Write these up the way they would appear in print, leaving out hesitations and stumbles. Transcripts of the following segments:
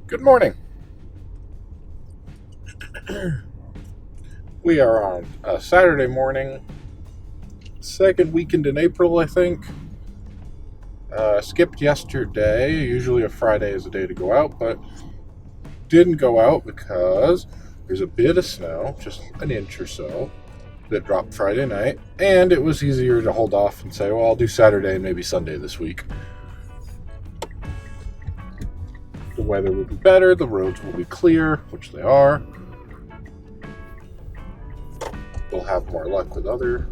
Good morning. We are on a Saturday morning, second weekend in April, I think. Skipped yesterday. Usually a Friday is a day to go out, but didn't go out because there's a bit of snow, just an inch or so, that dropped Friday night, and it was easier to hold off and say, well, I'll do Saturday and maybe Sunday this week. The weather will be better, the roads will be clear, which they are. We'll have more luck with other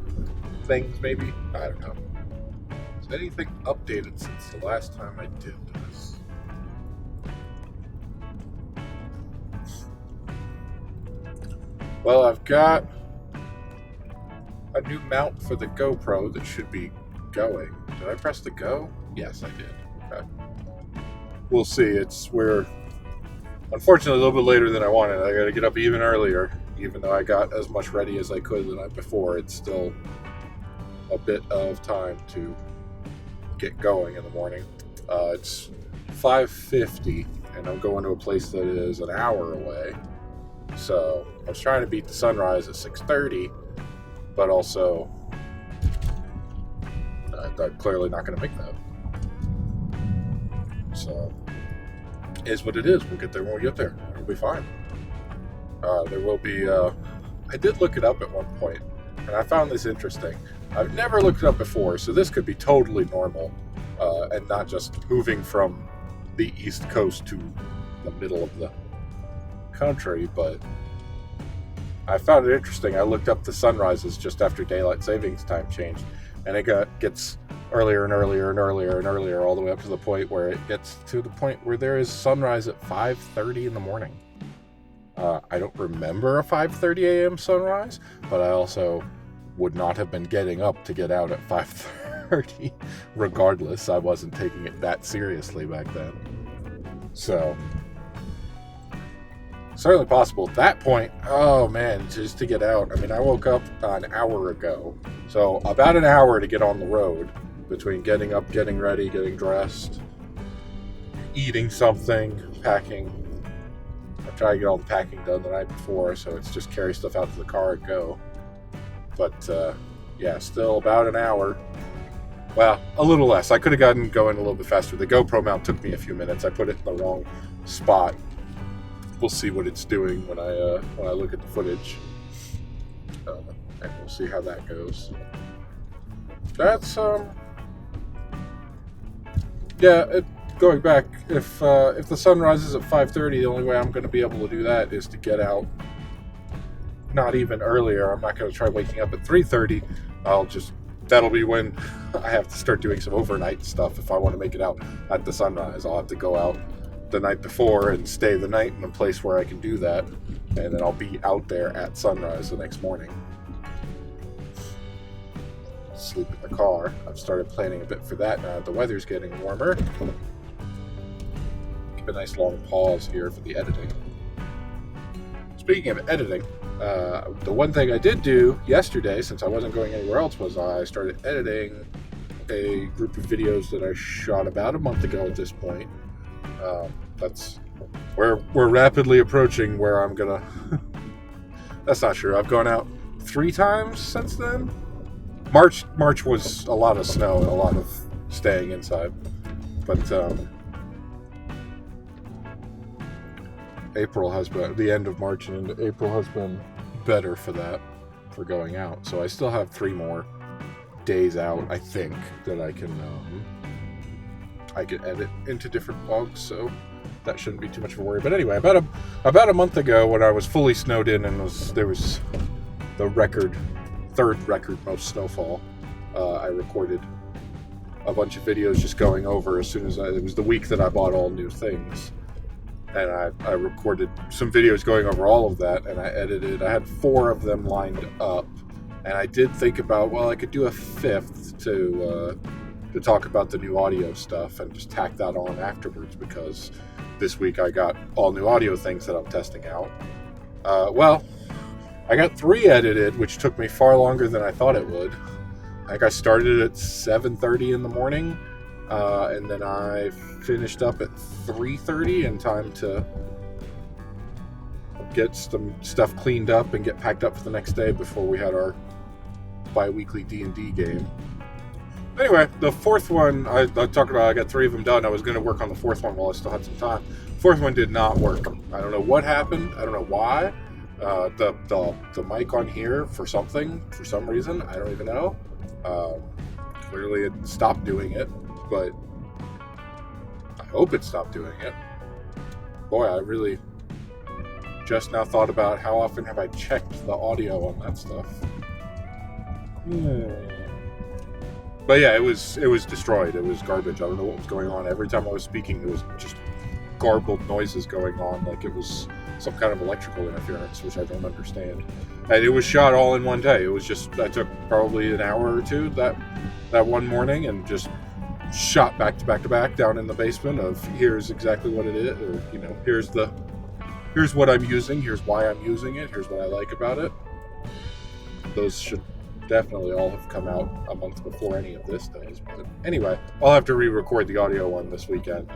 things, maybe. I don't know. Has anything updated since the last time I did this? Well, I've got a new mount for the GoPro that should be going. Did I press the go? Yes, I did. Okay. We'll see. We're unfortunately a little bit later than I wanted. I got to get up even earlier. Even though I got as much ready as I could the night before, it's still a bit of time to get going in the morning. It's 5:50, and I'm going to a place that is an hour away. So I was trying to beat the sunrise at 6:30, but also I'm clearly not going to make that. So it is what it is. We'll get there when we get there. It'll be fine. There will be, I did look it up at one point, and I found this interesting. I've never looked it up before, so this could be totally normal, and not just moving from the East Coast to the middle of the country, but I found it interesting. I looked up the sunrises just after daylight savings time changed, and it gets earlier and earlier and earlier and earlier, all the way up to the point where it gets to the point where there is sunrise at 5:30 in the morning. I don't remember a 5:30 a.m. sunrise, but I also would not have been getting up to get out at 5:30. Regardless, I wasn't taking it that seriously back then. So, certainly possible. At that point, oh man, just to get out. I mean, I woke up an hour ago. So, about an hour to get on the road between getting up, getting ready, getting dressed, eating something, packing. I try to get all the packing done the night before, so it's just carry stuff out to the car and go. But, yeah, still about an hour. Well, a little less. I could have gotten going a little bit faster. The GoPro mount took me a few minutes. I put it in the wrong spot. We'll see what it's doing when I look at the footage. And we'll see how that goes. That's, yeah, going back, if the sun rises at 5:30, the only way I'm going to be able to do that is to get out not even earlier. I'm not going to try waking up at 3:30. That'll be when I have to start doing some overnight stuff. If I want to make it out at the sunrise, I'll have to go out the night before and stay the night in a place where I can do that, and then I'll be out there at sunrise the next morning. Sleep in the car. I've started planning a bit for that now that the weather's getting warmer. Keep a nice long pause here for the editing. Speaking of editing, the one thing I did do yesterday, since I wasn't going anywhere else, was I started editing a group of videos that I shot about a month ago at this point. We're rapidly approaching where I'm gonna that's not true. I've gone out 3 times since then. March was a lot of snow and a lot of staying inside, but April has been, the end of March and into April has been better for going out. So I still have 3 more days out, I think, that I can edit into different vlogs, so that shouldn't be too much of a worry. But anyway, about a month ago, when I was fully snowed in and there was the third record most snowfall, I recorded a bunch of videos just going over as soon as it was the week that I bought all new things. And I recorded some videos going over all of that, and I edited. I had 4 of them lined up, and I did think about, well, I could do a 5th to talk about the new audio stuff and just tack that on afterwards, because this week I got all new audio things that I'm testing out. Well, I got 3 edited, which took me far longer than I thought it would. I think I started at 7:30 in the morning. and then I finished up at 3:30 in time to get some stuff cleaned up and get packed up for the next day before we had our bi-weekly D&D game. Anyway, the fourth one, I talked about, I got 3 of them done. I was going to work on the fourth one while I still had some time. Fourth one did not work. I don't know what happened. I don't know why. The mic on here, for some reason, I don't even know. Clearly it stopped doing it, but I hope it stopped doing it. Boy, I really just now thought about how often have I checked the audio on that stuff. But yeah, it was destroyed. It was garbage. I don't know what was going on. Every time I was speaking, there was just garbled noises going on, like it was some kind of electrical interference, which I don't understand. And it was shot all in one day. It was just, I took probably an hour or two that one morning and just shot back to back down in the basement of here's exactly what it is, or here's what I'm using, here's why I'm using it, here's what I like about it. Those should definitely all have come out a month before any of this does. But anyway, I'll have to re-record the audio one this weekend.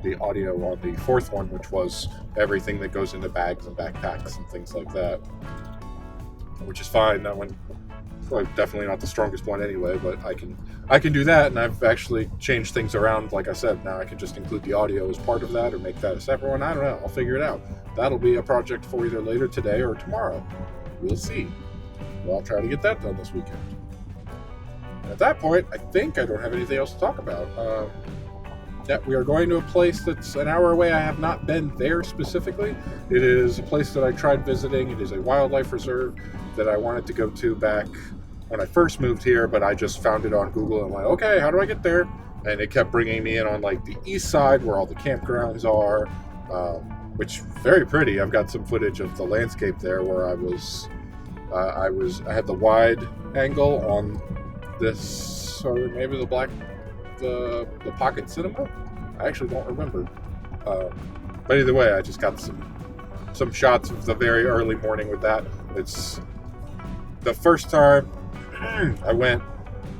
The audio on the fourth one, which was everything that goes into bags and backpacks and things like that, which is fine. That one, well, definitely not the strongest one anyway, but I can do that, and I've actually changed things around. Like I said, now I can just include the audio as part of that or make that a separate one. I don't know. I'll figure it out. That'll be a project for either later today or tomorrow. We'll see. Well, I'll try to get that done this weekend. And at that point, I think I don't have anything else to talk about. Yeah, we are going to a place that's an hour away. I have not been there specifically. It is a place that I tried visiting. It is a wildlife reserve that I wanted to go to back when I first moved here, but I just found it on Google and went, okay, how do I get there? And it kept bringing me in on like the east side where all the campgrounds are, which very pretty. I've got some footage of the landscape there where I had the wide angle on this, or maybe the pocket cinema. I actually don't remember. But either way, I just got some shots of the very early morning with that. It's the first time I went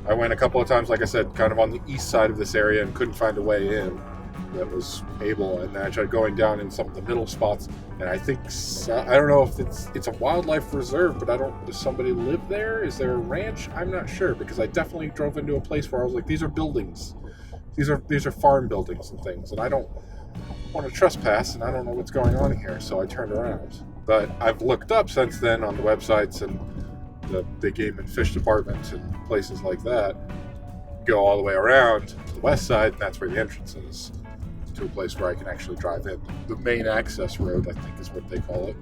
a couple of times, like I said, kind of on the east side of this area and couldn't find a way in that was able, and I tried going down in some of the middle spots, and I think, I don't know if it's a wildlife reserve, but does somebody live there? Is there a ranch? I'm not sure, because I definitely drove into a place where I was like, these are buildings. These are farm buildings and things, and I don't want to trespass, and I don't know what's going on here, so I turned around. But I've looked up since then on the websites and the game and fish departments and places like that. Go all the way around to the west side, and that's where the entrance is, to a place where I can actually drive in. The main access road, I think, is what they call it.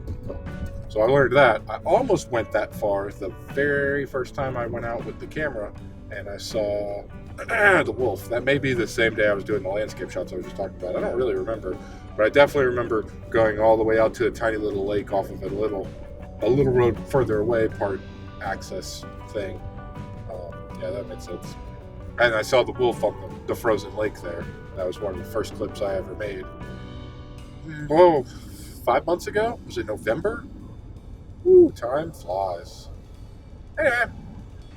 So I learned that. I almost went that far the very first time I went out with the camera, and I saw the wolf. That may be the same day I was doing the landscape shots I was just talking about. I don't really remember, but I definitely remember going all the way out to a tiny little lake off of a little road further away, part access thing. Yeah, that makes sense. And I saw the wolf on the frozen lake there. That was one of the first clips I ever made. Whoa, 5 months ago? Was it November? Ooh, time flies. Anyway,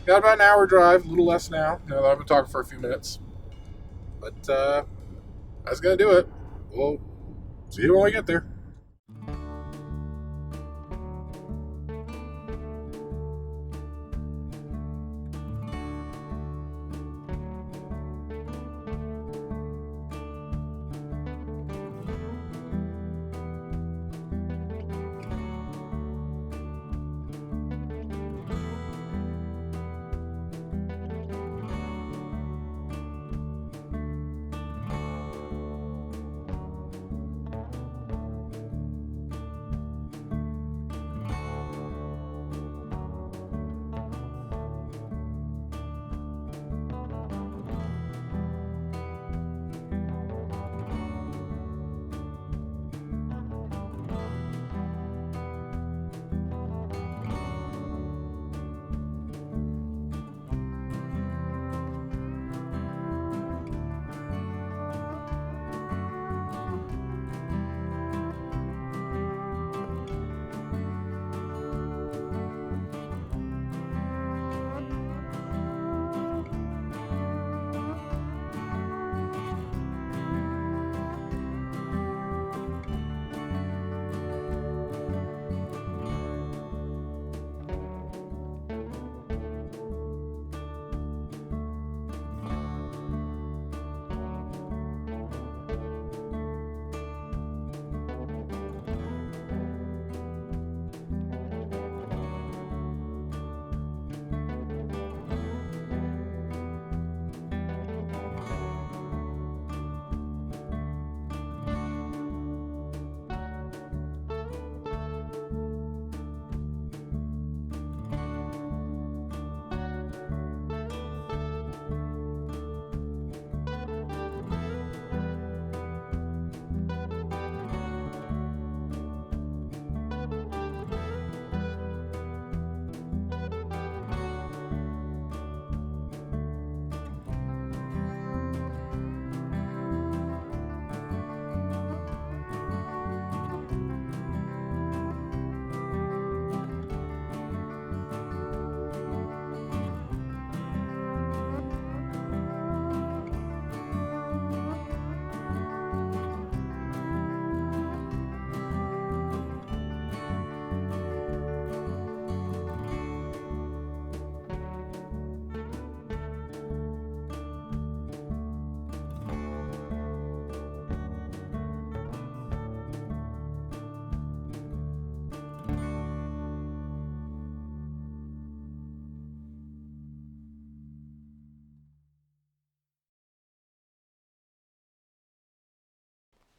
got about an hour drive, a little less now that I've been talking for a few minutes. But that's going to do it. We'll see you when we get there.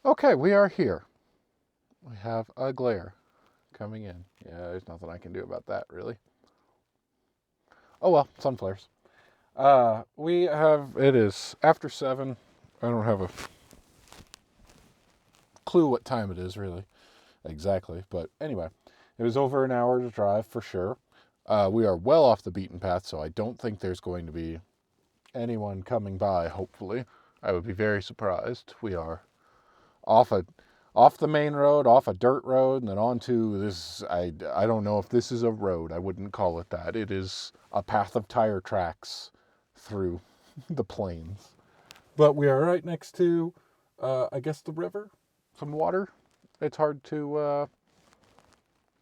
Okay, we are here. We have a glare coming in. Yeah, there's nothing I can do about that, really. Oh well, sun flares. We have, it is after 7. I don't have a clue what time it is, really, exactly. But anyway, it was over an hour to drive for sure. We are well off the beaten path, so I don't think there's going to be anyone coming by, hopefully. I would be very surprised. We are off a off the main road, off a dirt road, and then onto this. I don't know if this is a road. I wouldn't call it that. It is a path of tire tracks through the plains. But we are right next to, I guess, the river, some water. It's hard to.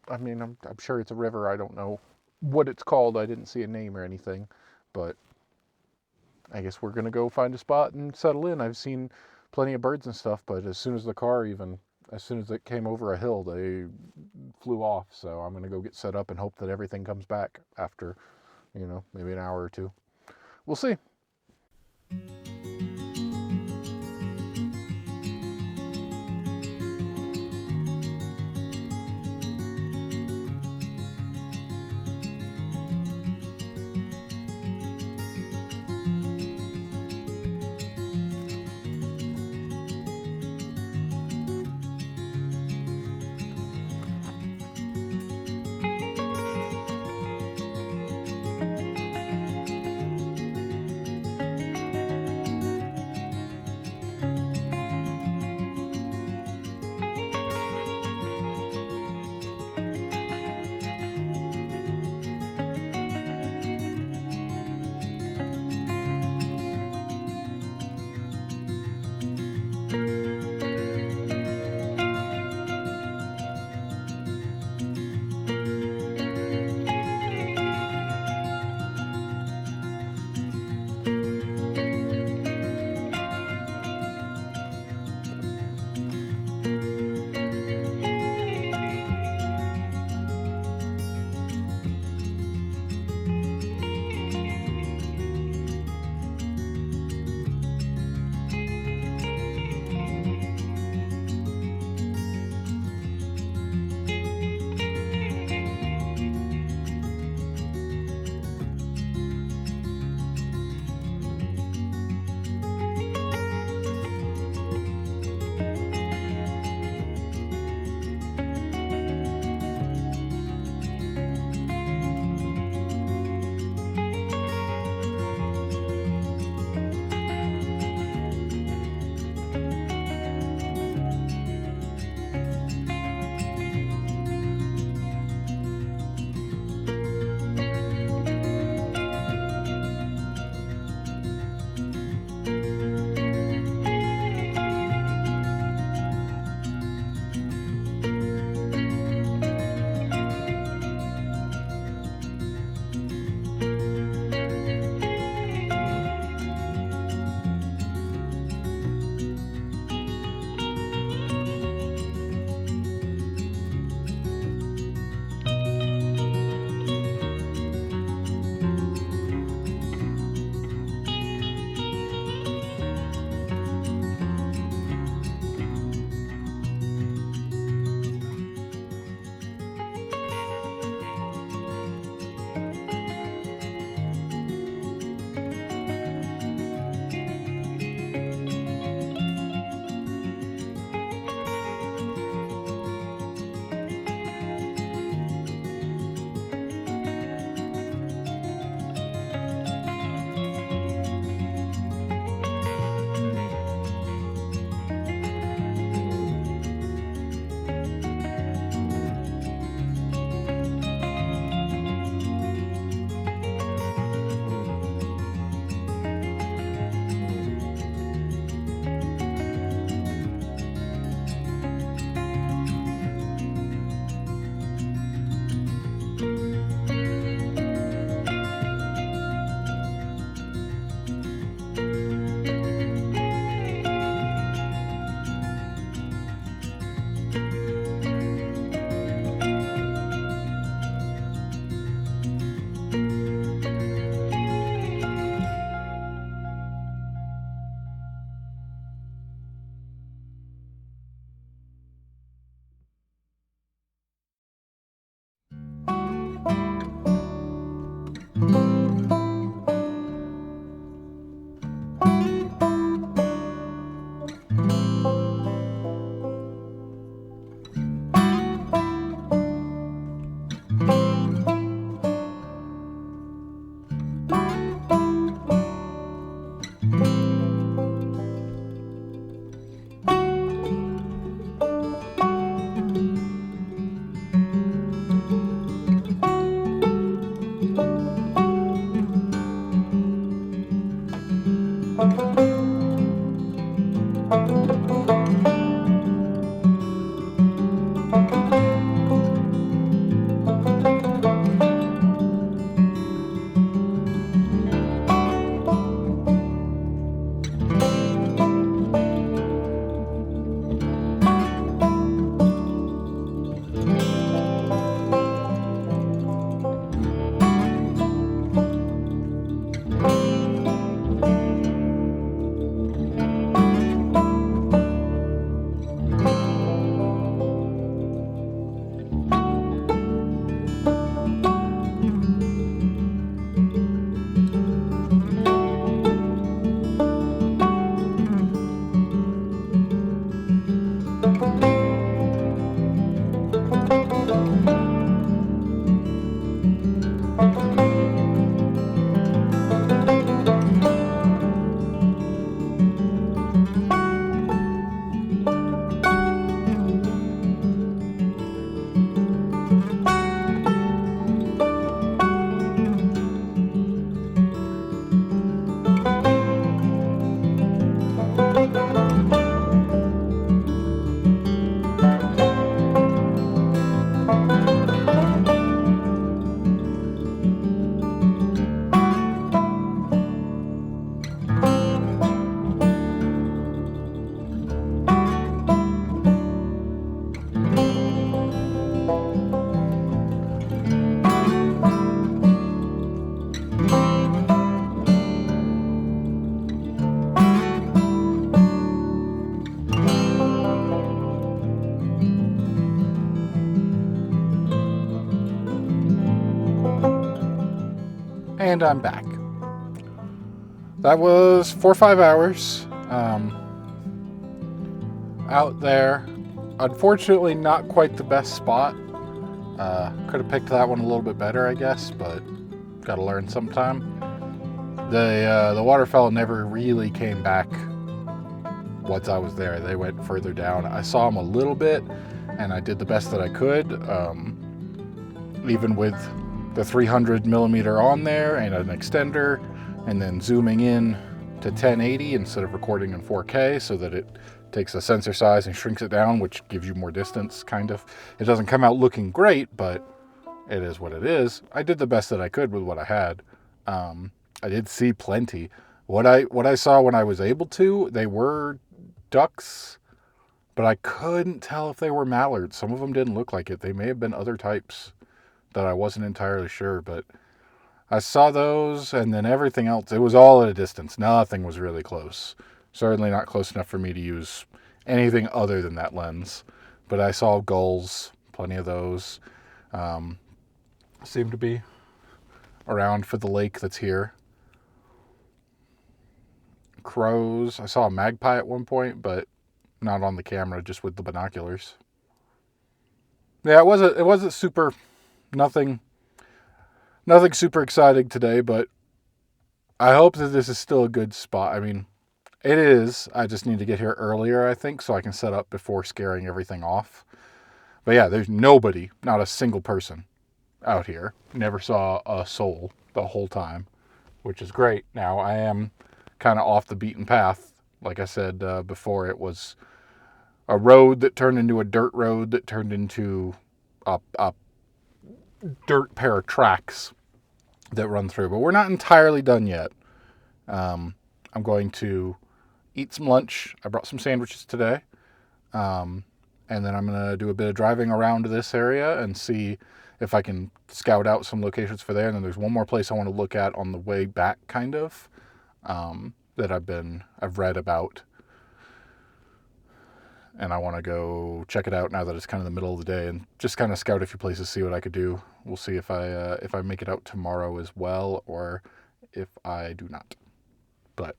I mean, I'm sure it's a river. I don't know what it's called. I didn't see a name or anything, but I guess we're gonna go find a spot and settle in. I've seen plenty of birds and stuff, but as soon as the car even, as soon as it came over a hill, they flew off. So I'm gonna go get set up and hope that everything comes back after, maybe an hour or two. We'll see. And I'm back. That was 4 or 5 hours out there. Unfortunately, not quite the best spot. Could have picked that one a little bit better, I guess, but gotta learn sometime. The waterfowl never really came back once I was there. They went further down. I saw them a little bit, and I did the best that I could, even with the 300 millimeter on there and an extender, and then zooming in to 1080 instead of recording in 4K so that it takes a sensor size and shrinks it down, which gives you more distance, kind of. It doesn't come out looking great, but it is what it is. I did the best that I could with what I had. I did see plenty. What I saw when I was able to, they were ducks, but I couldn't tell if they were mallards. Some of them didn't look like it. They may have been other types that I wasn't entirely sure, but I saw those, and then everything else, it was all at a distance. Nothing was really close. Certainly not close enough for me to use anything other than that lens. But I saw gulls, plenty of those. Seem to be around for the lake that's here. Crows. I saw a magpie at one point, but not on the camera, just with the binoculars. Yeah, it wasn't super, nothing super exciting today, but I hope that this is still a good spot. I mean, it is. I just need to get here earlier, I think, so I can set up before scaring everything off. But yeah, there's nobody, not a single person out here. Never saw a soul the whole time, which is great. Now, I am kind of off the beaten path. Like I said before, it was a road that turned into a dirt road that turned into a dirt pair of tracks that run through. But we're not entirely done yet. I'm going to eat some lunch. I brought some sandwiches today. And then I'm going to do a bit of driving around this area and see if I can scout out some locations for there. And then there's one more place I want to look at on the way back, kind of, that I've read about. And I want to go check it out now that it's kind of the middle of the day and just kind of scout a few places, see what I could do. We'll see if I make it out tomorrow as well, or if I do not. But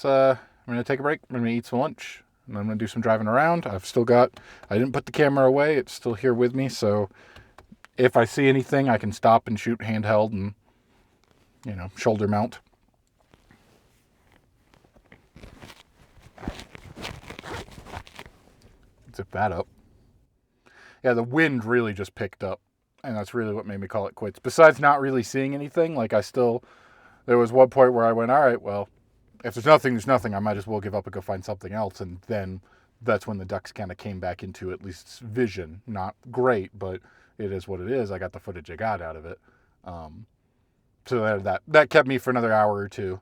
I'm going to take a break. I'm going to eat some lunch, and I'm going to do some driving around. I didn't put the camera away. It's still here with me, so if I see anything, I can stop and shoot handheld and, shoulder mount. Zip that up. Yeah, the wind really just picked up, and that's really what made me call it quits. Besides not really seeing anything, there was one point where I went, all right, well, if there's nothing, there's nothing. I might as well give up and go find something else. And then that's when the ducks kind of came back into at least vision. Not great, but it is what it is. I got the footage I got out of it. So that kept me for another hour or two.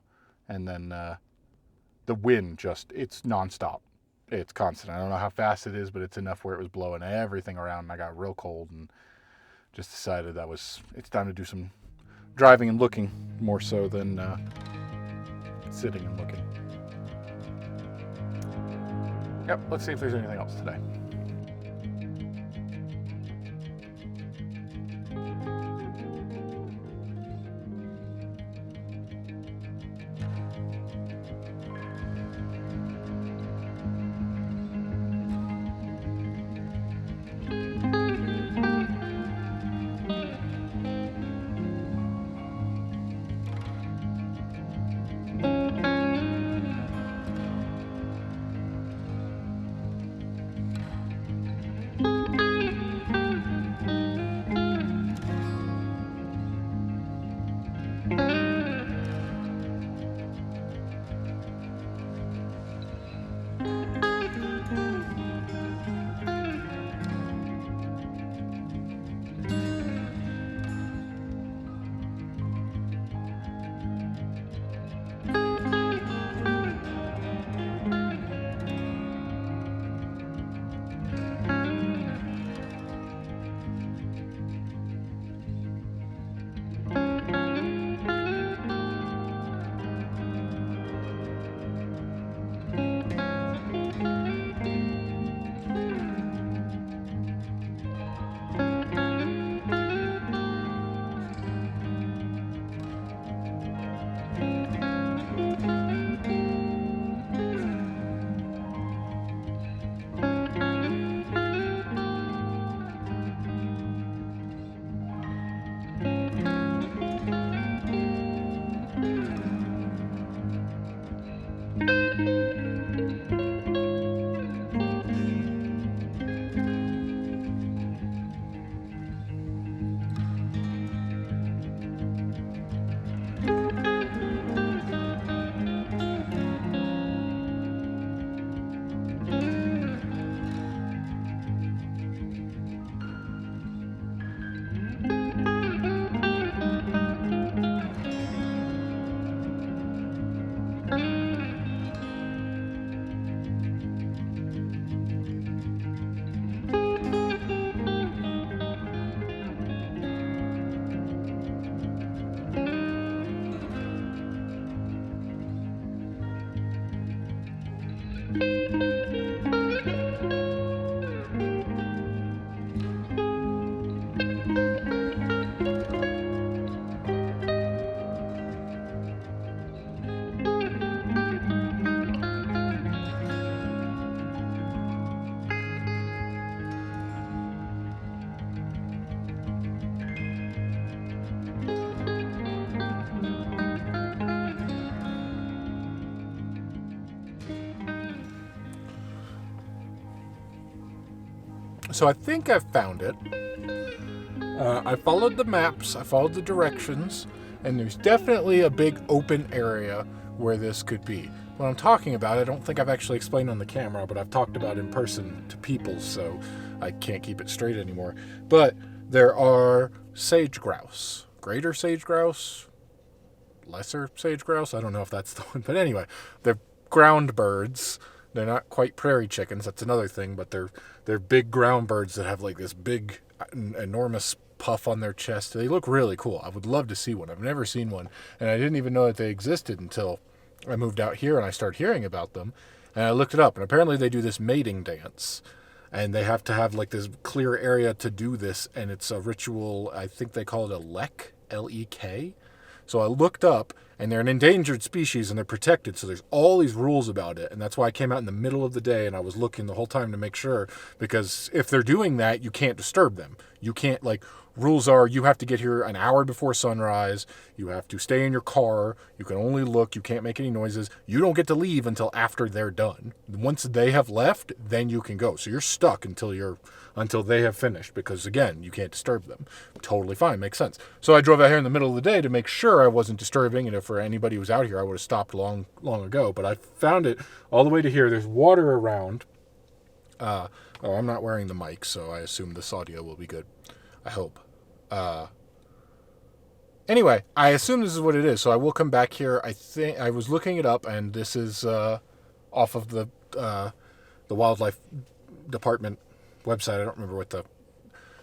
And then the wind it's nonstop. It's constant. I don't know how fast it is, but it's enough where it was blowing everything around, and I got real cold and just decided it's time to do some driving and looking more so than sitting and looking. Yep, let's see if there's anything else today. So I think I've found it. I followed the maps, I followed the directions, and there's definitely a big open area where this could be. What I'm talking about, I don't think I've actually explained on the camera, but I've talked about in person to people, so I can't keep it straight anymore. But there are sage grouse, greater sage grouse, lesser sage grouse. I don't know if that's the one, but anyway, they're ground birds. They're not quite prairie chickens. That's another thing, but they're big ground birds that have like this big, enormous puff on their chest. They look really cool. I would love to see one. I've never seen one, and I didn't even know that they existed until I moved out here and I started hearing about them. And I looked it up, and apparently they do this mating dance, and they have to have like this clear area to do this, and it's a ritual. I think they call it a lek, L-E-K. So I looked up, and they're an endangered species, and they're protected, so there's all these rules about it, and that's why I came out in the middle of the day, and I was looking the whole time to make sure, because if they're doing that, you can't disturb them. You can't, like, rules are you have to get here an hour before sunrise, you have to stay in your car, you can only look, you can't make any noises, you don't get to leave until after they're done. Once they have left, then you can go. So you're stuck until they have finished, because again, you can't disturb them. Totally fine, makes sense. So I drove out here in the middle of the day to make sure I wasn't disturbing, and if for anybody who's out here, I would have stopped long ago. But I found it all the way to here. There's water around. I'm not wearing the mic, so I assume this audio will be good. I hope. Anyway, I assume this is what it is, so I will come back here. I think I was looking it up, and this is off of the wildlife department website. I don't remember what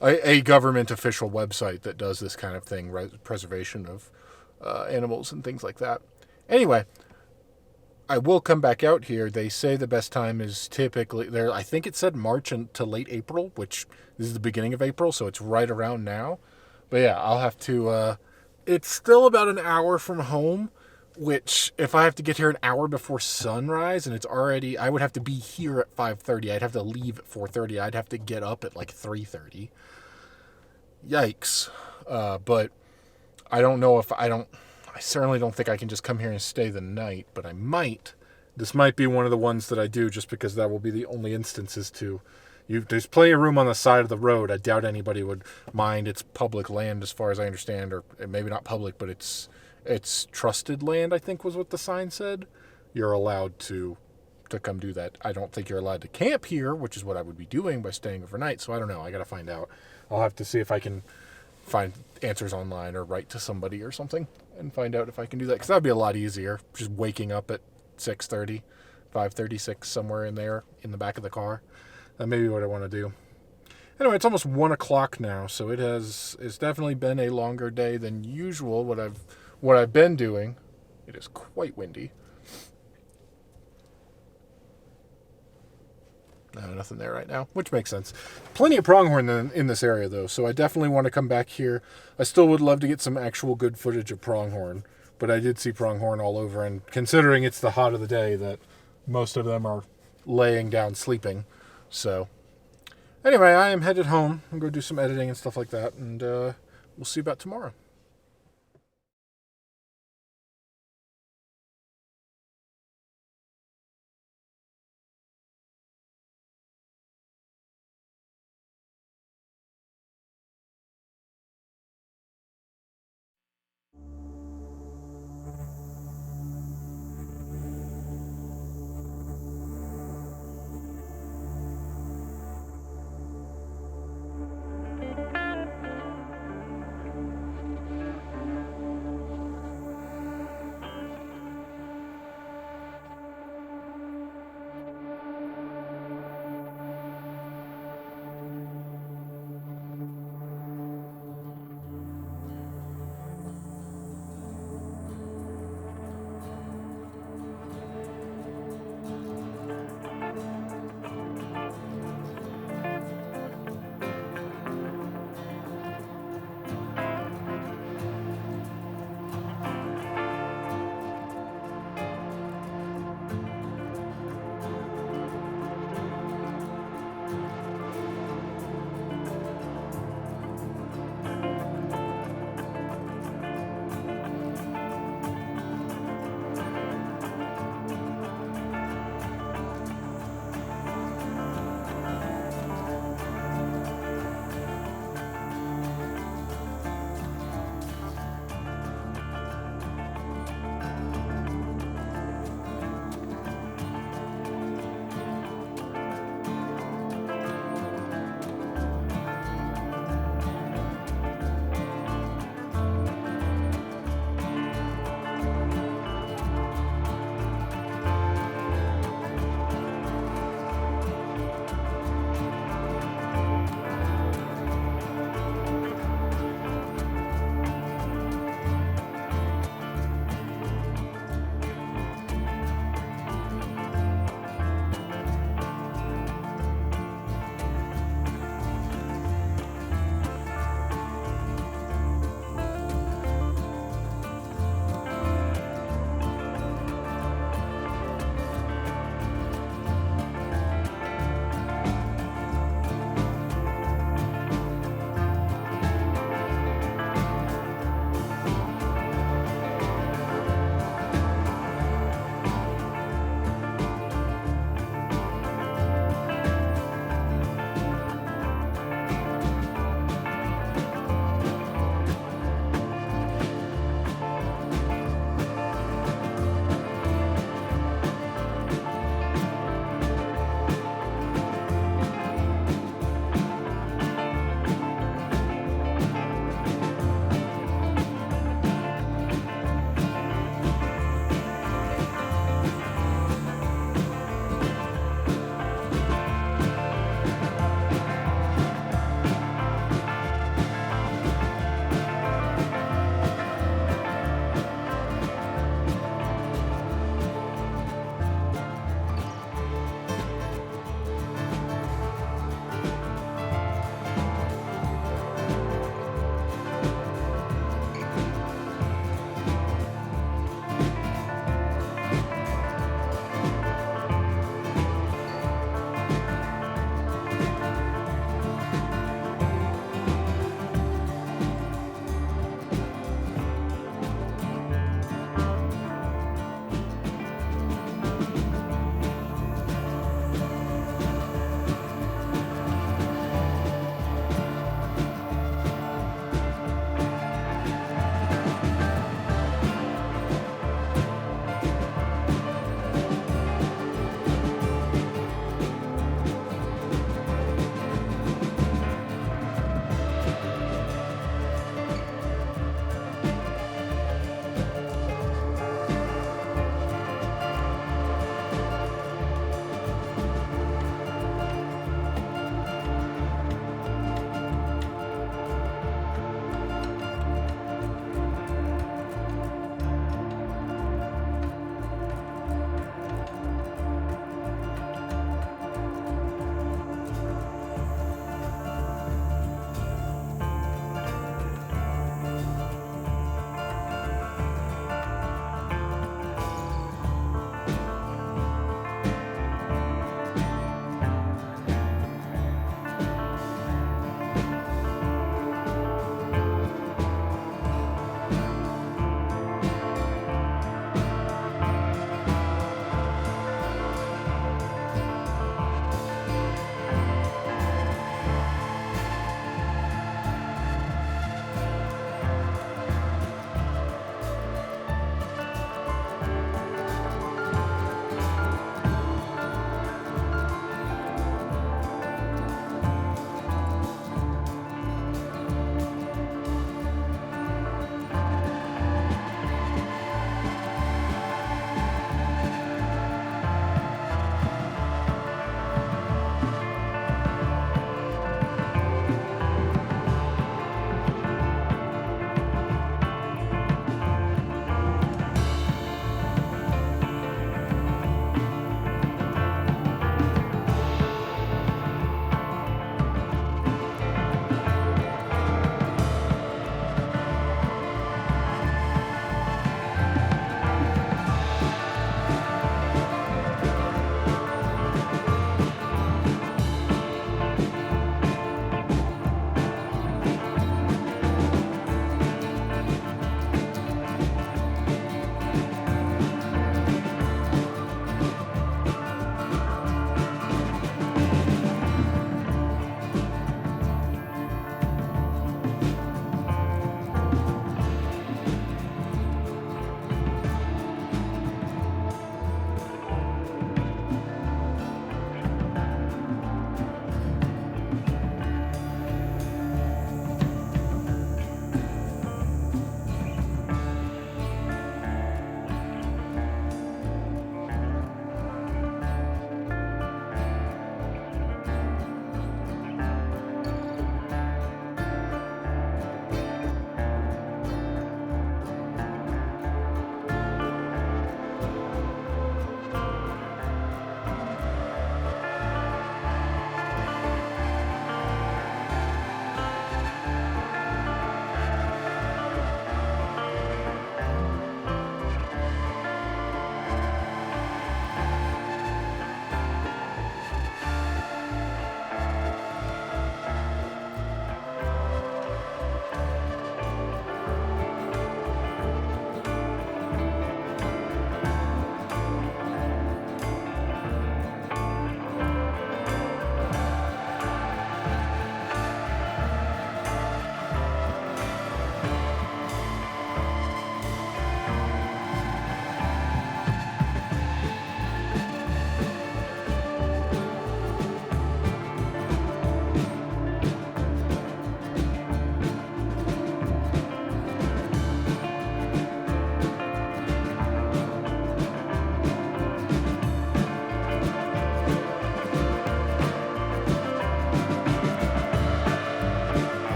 a government official website that does this kind of thing, preservation of animals and things like that. Anyway, I will come back out here. They say the best time is typically there. I think it said March to late April, which this is the beginning of April, so it's right around now. But yeah, I'll have to. It's still about an hour from home, which if I have to get here an hour before sunrise, and it's already, I would have to be here at 5:30. I'd have to leave at 4:30. I'd have to get up at like 3:30. Yikes! But I don't know if I certainly don't think I can just come here and stay the night, but I might. This might be one of the ones that I do, just because that will be the only instances to. There's plenty of room on the side of the road. I doubt anybody would mind. It's public land as far as I understand, or maybe not public, but it's trusted land, I think was what the sign said. You're allowed to come do that. I don't think you're allowed to camp here, which is what I would be doing by staying overnight, so I don't know. I got to find out. I'll have to see if I can find answers online or write to somebody or something and find out if I can do that, because that would be a lot easier, just waking up at 6:30, 5:36, somewhere in there in the back of the car. That may be what I want to do. Anyway, it's almost 1 o'clock now, so it's definitely been a longer day than usual. What I've been doing. It is quite windy. No, nothing there right now, which makes sense. Plenty of pronghorn in this area, though, so I definitely want to come back here. I still would love to get some actual good footage of pronghorn, but I did see pronghorn all over, and considering it's the hot of the day, that most of them are laying down sleeping. So, anyway, I am headed home. I'm going to do some editing and stuff like that, and we'll see about tomorrow.